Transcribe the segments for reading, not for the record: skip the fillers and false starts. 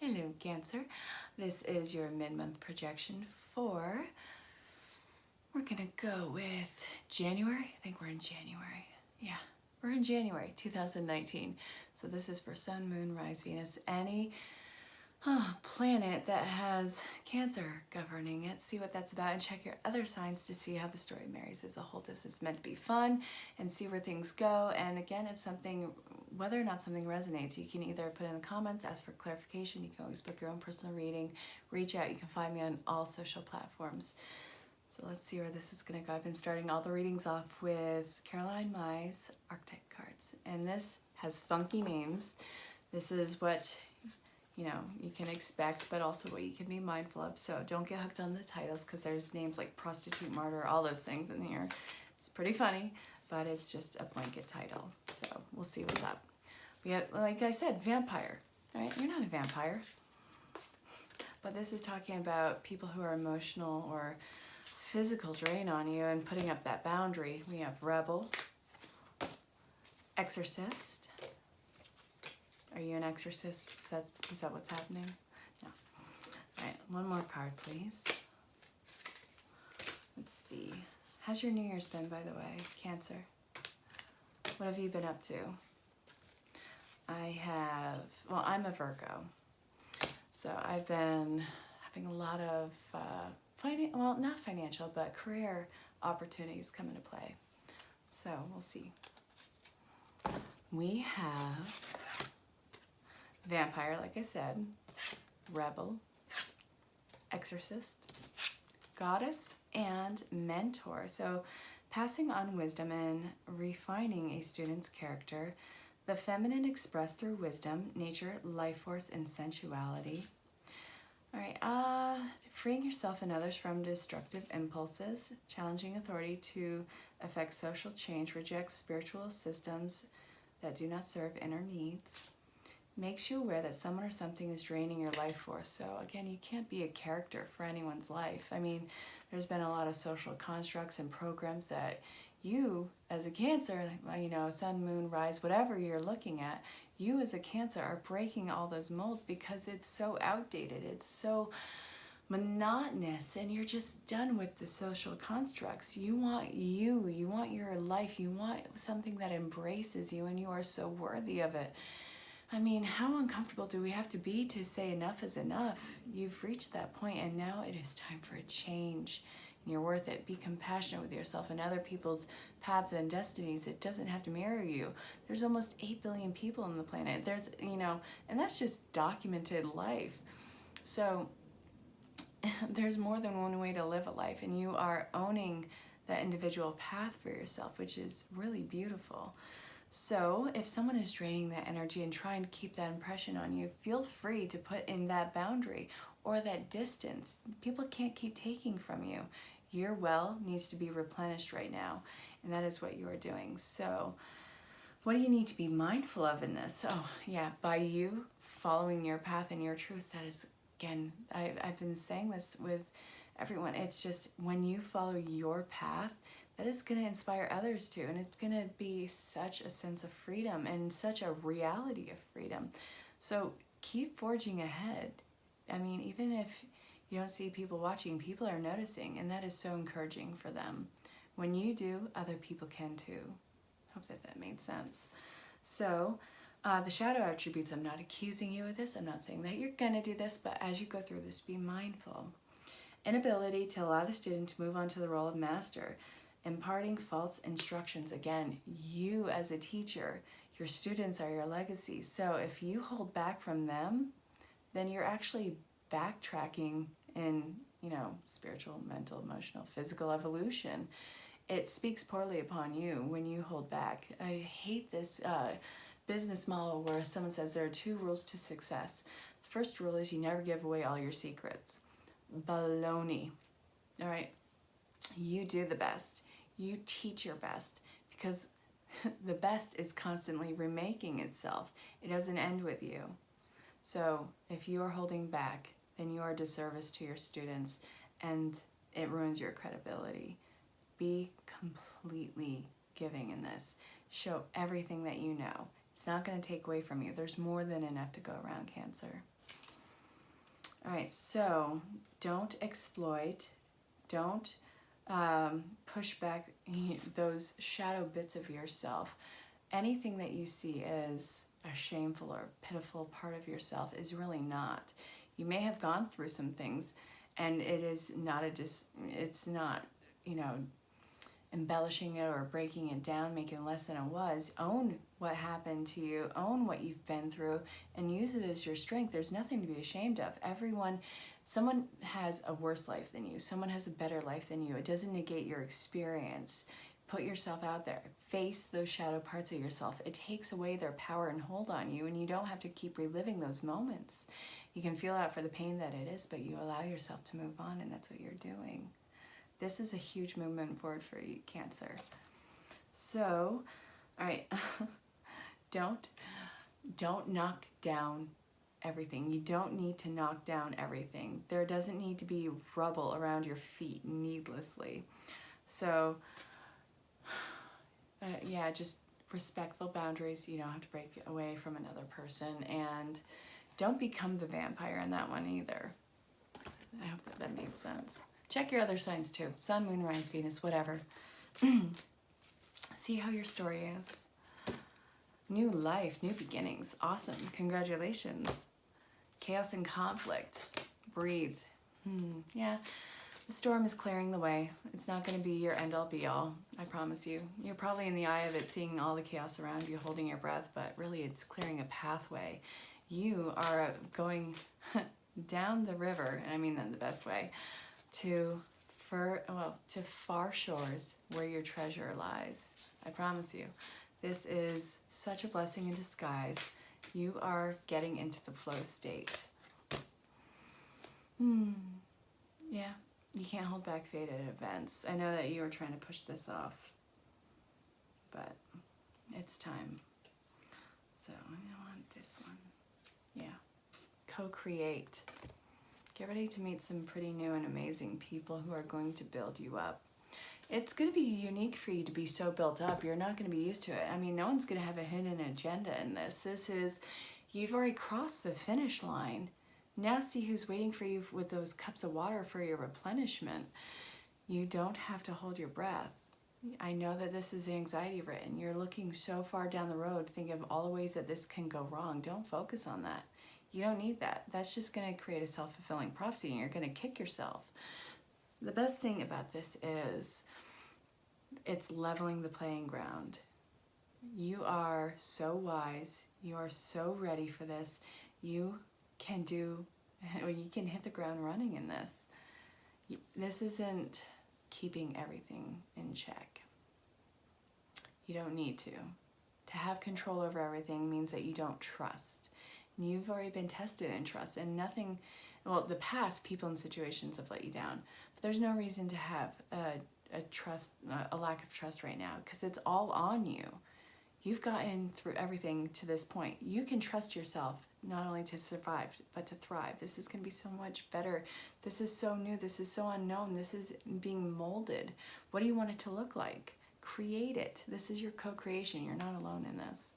Hello, Cancer. This is your mid-month projection for, we're gonna go with January. I think we're in January. Yeah, we're in January 2019. So this is for Sun, Moon, Rise, Venus, any planet that has Cancer governing it. See what that's about and check your other signs to see how the story marries as a whole. This is meant to be fun and see where things go. And again, if something, whether or not something resonates, you can either put in the comments, ask for clarification. You can always book your own personal reading, reach out. You can find me on all social platforms. So let's see where this is going to go. I've been starting all the readings off with Herlihy's archetype cards. And this has funky names. This is what you can expect, but also what you can be mindful of. So don't get hooked on the titles because there's names like prostitute, martyr, all those things in here. It's pretty funny, but it's just a blanket title. So we'll see what's up. We have, like I said, vampire, right? You're not a vampire. But this is talking about people who are emotional or physical drain on you and putting up that boundary. We have rebel, exorcist. Are you an exorcist? Is that what's happening? No. All right, one more card, please. Let's see. How's your New Year's been, by the way, Cancer? What have you been up to? I'm a Virgo. So I've been having a lot of, not financial, but career opportunities come into play. So we'll see. We have vampire, like I said, rebel, exorcist, goddess, and mentor. So passing on wisdom and refining a student's character, the feminine expressed through wisdom, nature, life force, and sensuality. All right, freeing yourself and others from destructive impulses, challenging authority to affect social change, rejects spiritual systems that do not serve inner needs. Makes you aware that someone or something is draining your life force. So again, you can't be a character for anyone's life. I mean, there's been a lot of social constructs and programs that you as a Cancer, Sun, Moon, Rise, whatever you're looking at, you as a Cancer are breaking all those molds because it's so outdated. It's so monotonous and you're just done with the social constructs. You want your life, you want something that embraces you and you are so worthy of it. I mean, how uncomfortable do we have to be to say enough is enough? You've reached that point and now it is time for a change. And you're worth it. Be compassionate with yourself and other people's paths and destinies. It doesn't have to mirror you. There's almost 8 billion people on the planet. There's, and that's just documented life. So there's more than one way to live a life and you are owning that individual path for yourself, which is really beautiful. So if someone is draining that energy and trying to keep that impression on you, feel free to put in that boundary or that distance. People can't keep taking from you. Your well needs to be replenished right now, and that is what you are doing. So what do you need to be mindful of in this? Oh yeah, by you following your path and your truth, that is, again, I've been saying this with everyone. It's just when you follow your path, that is going to inspire others too. And it's going to be such a sense of freedom and such a reality of freedom. So keep forging ahead. I mean, even if you don't see people watching, people are noticing. And that is so encouraging for them. When you do, other people can too. Hope that made sense. So the shadow attributes, I'm not accusing you of this. I'm not saying that you're going to do this. But as you go through this, be mindful. Inability to allow the student to move on to the role of master. Imparting false instructions. Again, you as a teacher, your students are your legacy. So if you hold back from them, then you're actually backtracking in, spiritual, mental, emotional, physical evolution. It speaks poorly upon you when you hold back. I hate this business model where someone says there are 2 rules to success. The first rule is you never give away all your secrets. Baloney. All right? You do the best. You teach your best because the best is constantly remaking itself. It doesn't end with you. So if you are holding back, then you are a disservice to your students and it ruins your credibility. Be completely giving in this. Show everything that you know. It's not going to take away from you. There's more than enough to go around, Cancer. All right, so don't exploit, don't push back those shadow bits of yourself. Anything that you see as a shameful or pitiful part of yourself is really not. You may have gone through some things, and it is not it's not, you know, embellishing it or breaking it down, making it less than it was. Own what happened to you, own what you've been through, and use it as your strength. There's nothing to be ashamed of. Someone has a worse life than you. Someone has a better life than you. It doesn't negate your experience. Put yourself out there. Face those shadow parts of yourself. It takes away their power and hold on you, and you don't have to keep reliving those moments. You can feel out for the pain that it is, but you allow yourself to move on, and that's what you're doing. This is a huge movement forward for you, Cancer. So, all right, don't knock down everything. You don't need to knock down everything. There doesn't need to be rubble around your feet needlessly. So, yeah, just respectful boundaries. You don't have to break away from another person, and don't become the vampire in that one either. I hope that made sense. Check your other signs too. Sun, Moon, Rise, Venus, whatever. See how your story is. New life, new beginnings. Awesome. Congratulations. Chaos and conflict. Breathe. Yeah. The storm is clearing the way. It's not going to be your end-all be-all, I promise you. You're probably in the eye of it, seeing all the chaos around you, holding your breath, but really it's clearing a pathway. You are going down the river, and I mean that in the best way, to far shores where your treasure lies. I promise you. This is such a blessing in disguise. You are getting into the flow state. Yeah, you can't hold back fate at events. I know that you were trying to push this off, but it's time. So I want this one. Yeah, co-create. Get ready to meet some pretty new and amazing people who are going to build you up. It's going to be unique for you to be so built up. You're not going to be used to it. I mean, no one's going to have a hidden agenda in this. This is, you've already crossed the finish line. Now see who's waiting for you with those cups of water for your replenishment. You don't have to hold your breath. I know that this is anxiety written. You're looking so far down the road, thinking of all the ways that this can go wrong. Don't focus on that. You don't need that. That's just going to create a self-fulfilling prophecy, and you're going to kick yourself. The best thing about this is it's leveling the playing ground. You are so wise. You are so ready for this. You can hit the ground running in this. This isn't keeping everything in check. You don't need to. To have control over everything means that you don't trust. You've already been tested in trust, and nothing, well, the past people and situations have let you down, but there's no reason to have a lack of trust right now, because it's all on you. You've gotten through everything to this point. You can trust yourself, not only to survive, but to thrive. This is going to be so much better. This is so new. This is so unknown. This is being molded. What do you want it to look like? Create it. This is your co-creation. You're not alone in this.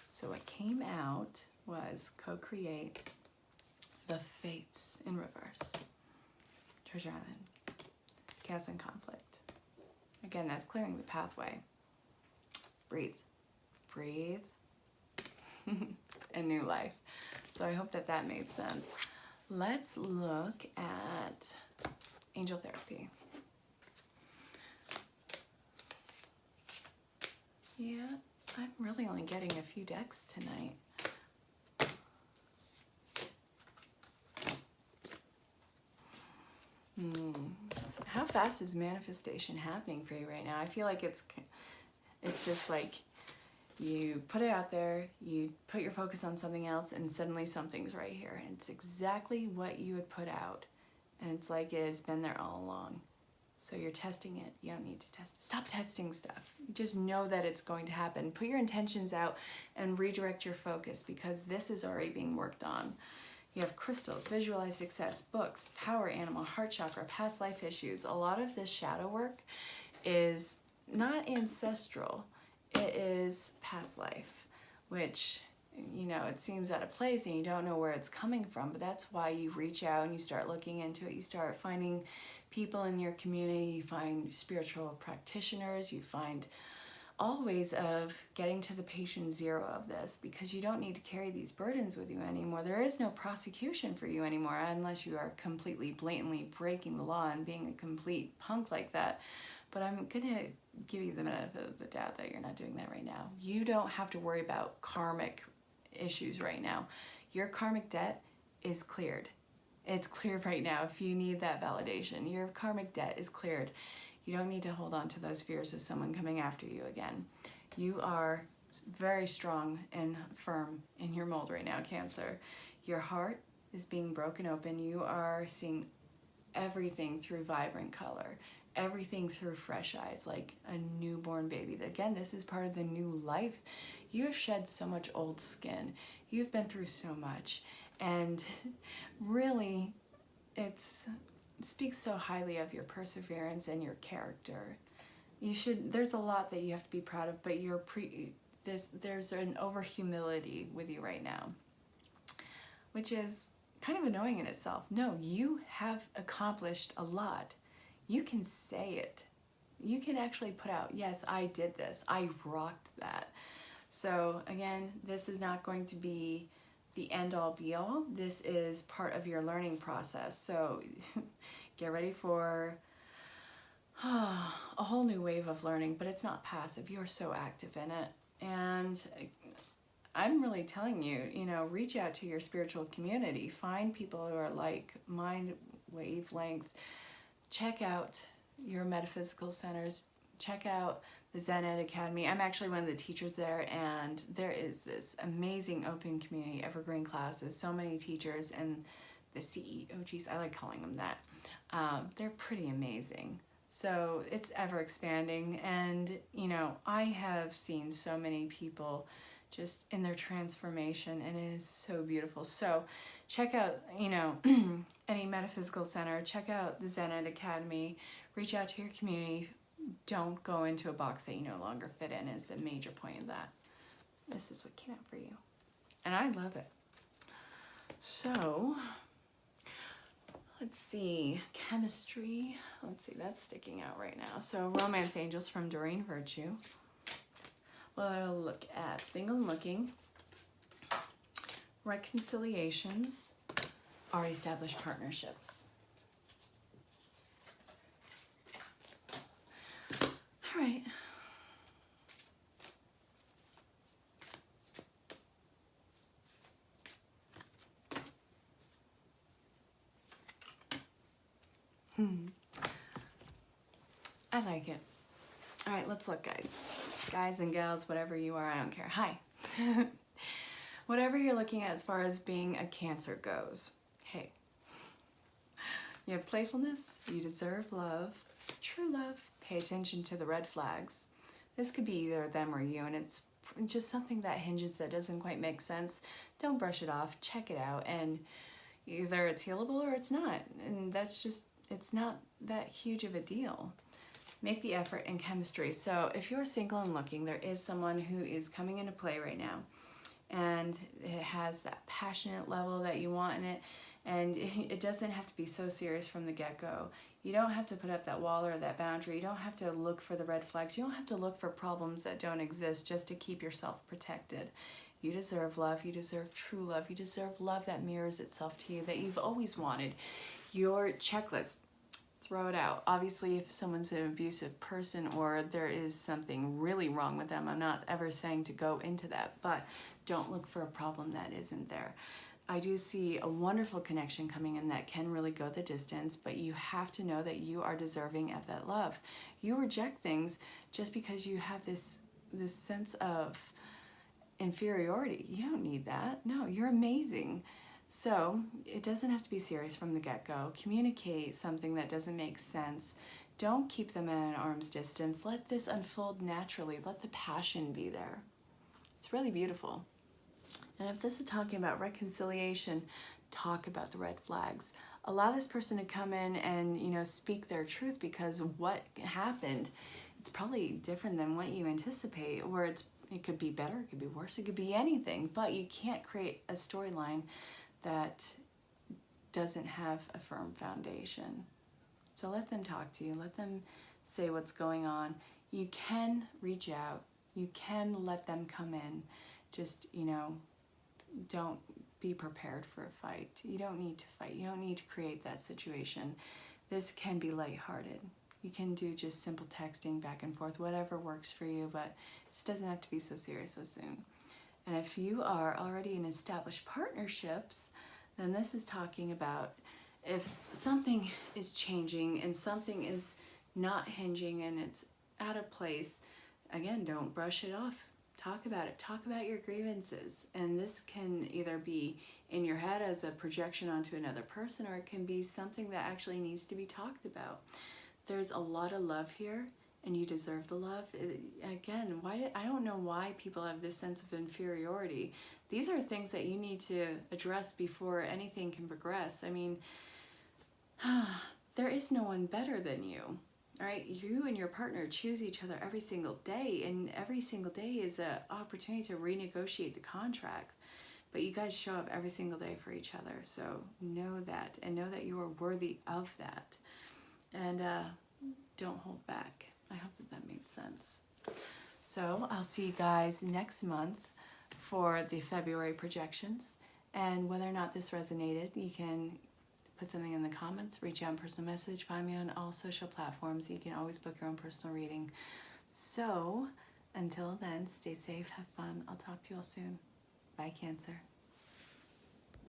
So what came out was co-create the fates in reverse. Treasure Island. Chaos and conflict. Again, that's clearing the pathway. Breathe. Breathe. And new life. So I hope that that made sense. Let's look at angel therapy. Yeah, I'm really only getting a few decks tonight. How fast is manifestation happening for you right now? I feel like it's just like you put it out there, you put your focus on something else, and suddenly something's right here. And it's exactly what you had put out. And it's like it has been there all along. So you're testing it. You don't need to test it. Stop testing stuff. Just know that it's going to happen. Put your intentions out and redirect your focus, because this is already being worked on. You have crystals, visualize success, books, power animal, heart chakra, past life issues. A lot of this shadow work is not ancestral. It is past life, which you know, it seems out of place and you don't know where it's coming from, but that's why you reach out and you start looking into it. You start finding people in your community, you find spiritual practitioners, you find all ways of getting to the patient zero of this, because you don't need to carry these burdens with you anymore. There is no prosecution for you anymore unless you are completely blatantly breaking the law and being a complete punk like that. But I'm gonna give you the benefit of the doubt that you're not doing that right now. You don't have to worry about karmic issues right now. Your karmic debt is cleared. It's cleared right now. If you need that validation, your karmic debt is cleared. You don't need to hold on to those fears of someone coming after you again. You are very strong and firm in your mold right now, Cancer. Your heart is being broken open. You are seeing everything through vibrant color, everything through fresh eyes, like a newborn baby. Again, this is part of the new life. You have shed so much old skin. You've been through so much. And really, it speaks so highly of your perseverance and your character. There's a lot that you have to be proud of, but there's an over humility with you right now, which is kind of annoying in itself. No, you have accomplished a lot. You can say it. You can actually put out, yes, I did this. I rocked that. So again, this is not going to be the end all be all. This is part of your learning process. So get ready for a whole new wave of learning, but it's not passive. You're so active in it. And I'm really telling you, reach out to your spiritual community. Find people who are like mind wavelength. Check out your metaphysical centers. Check out the Zen Ed Academy. I'm actually one of the teachers there, and there is this amazing open community, evergreen classes, so many teachers, and the CEOGs, I like calling them that. They're pretty amazing. So it's ever expanding, and I have seen so many people just in their transformation, and it is so beautiful. So check out, any metaphysical center, check out the Zen Ed Academy, reach out to your community. Don't go into a box that you no longer fit in is the major point of that. This is what came out for you. And I love it. So, let's see, chemistry. Let's see, that's sticking out right now. So, romance angels from Doreen Virtue. We'll look at single looking, reconciliations, or established partnerships. All right. I like it. All right, let's look, guys. Guys and gals, whatever you are, I don't care. Hi. Whatever you're looking at as far as being a Cancer goes, hey, you have playfulness, you deserve love, true love. Pay attention to the red flags. This could be either them or you, and it's just something that hinges that doesn't quite make sense. Don't brush it off, check it out, and either it's healable or it's not. And that's just, it's not that huge of a deal. Make the effort in chemistry. So if you're single and looking, there is someone who is coming into play right now, and it has that passionate level that you want in it, and it doesn't have to be so serious from the get-go. You don't have to put up that wall or that boundary. You don't have to look for the red flags. You don't have to look for problems that don't exist just to keep yourself protected. You deserve love. You deserve true love. You deserve love that mirrors itself to you, that you've always wanted. Your checklist, throw it out. Obviously, if someone's an abusive person or there is something really wrong with them, I'm not ever saying to go into that, but don't look for a problem that isn't there. I do see a wonderful connection coming in that can really go the distance, but you have to know that you are deserving of that love. You reject things just because you have this sense of inferiority. You don't need that. No, you're amazing. So it doesn't have to be serious from the get-go. Communicate something that doesn't make sense. Don't keep them at an arm's distance. Let this unfold naturally. Let the passion be there. It's really beautiful. And if this is talking about reconciliation, talk about the red flags. Allow this person to come in and, speak their truth, because what happened, it's probably different than what you anticipate, or it's It could be better, it could be worse, it could be anything, but you can't create a storyline that doesn't have a firm foundation. So let them talk to you, let them say what's going on. You can reach out, you can let them come in. Just, don't be prepared for a fight. You don't need to fight, you don't need to create that situation. This can be lighthearted. You can do just simple texting back and forth, whatever works for you, but this doesn't have to be so serious so soon. And if you are already in established partnerships, then this is talking about if something is changing and something is not hinging and it's out of place, again, don't brush it off. Talk about it. Talk about your grievances. And this can either be in your head as a projection onto another person, or it can be something that actually needs to be talked about. There's a lot of love here, and you deserve the love. Again, I don't know why people have this sense of inferiority. These are things that you need to address before anything can progress. I mean, there is no one better than you. All right, you and your partner choose each other every single day, and every single day is an opportunity to renegotiate the contract. But you guys show up every single day for each other, so know that, and know that you are worthy of that. And don't hold back. I hope that made sense. So I'll see you guys next month for the February projections. And whether or not this resonated, you can put something in the comments, reach out in personal message, find me on all social platforms. You can always book your own personal reading. So until then, stay safe, have fun. I'll talk to you all soon. Bye, Cancer.